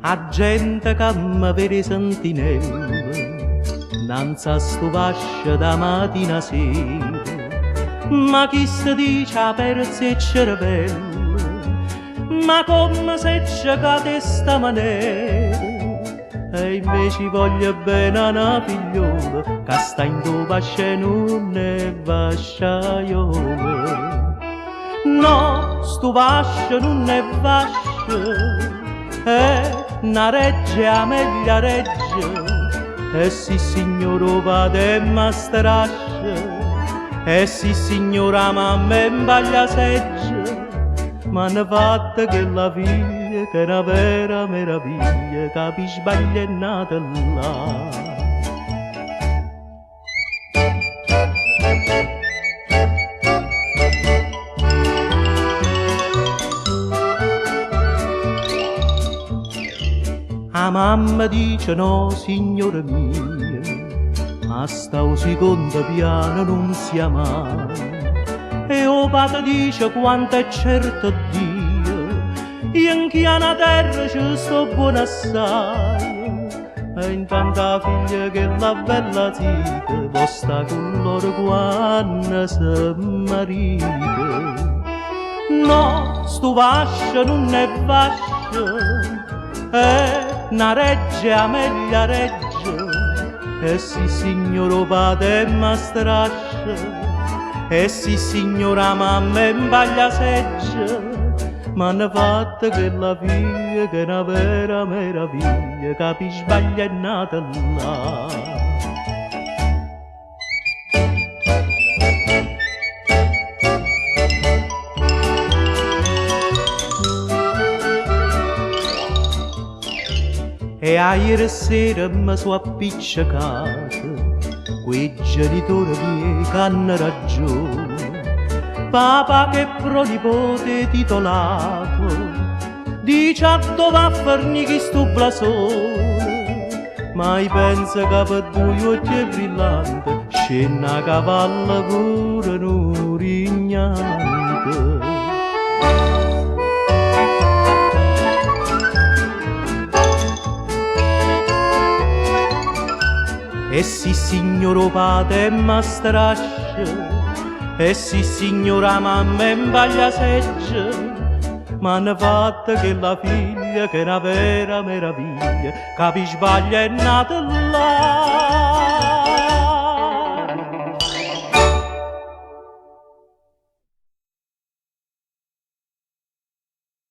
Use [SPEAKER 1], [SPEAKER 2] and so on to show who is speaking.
[SPEAKER 1] A gente che mi vede sentinella, nanzi a sto vascio da mattina a sera, ma chi si dice a perso il cervello, ma come se c'è questa maniera, e invece voglio bene a una figliola, che sta in tuo vascio non è vasciaiola. No, sto vascio non è vascio, una regge a meglio regge, e sì signora vade e mastrasce, e sì signora mamma e baglia segge, ma ne fatta che la figlia che è una vera meraviglia, capi sbaglia è nata là. La mamma dice no, signora mia, a sta secondo piano non sia mai. E o padre dice quanto è certo Dio, in chi ha una terra ci sto buono assai. E intanto la figlia che la bella zita, può sta con loro quando si marita. No, sto vascio non è vascio, una regge a meglio regge, e sì signora padre e mastrasce, e sì signora mamma e baglia segge, ma ne fatta che la figlia che è una vera meraviglia, capi sbaglia è nata là. E a ieri sera mi sono appiccicato quei genitori miei che hanno ragione. Papà che pronipote titolato dice a dove a farnichi sto blasone, ma io penso che per due occhi è brillante scende a cavallo pure non rignante. E sì signora padre e mastrasce, e sì signora mamma e baglia segge, ma ne fatta che la figlia che è una vera meraviglia, capi sbaglia è nata là.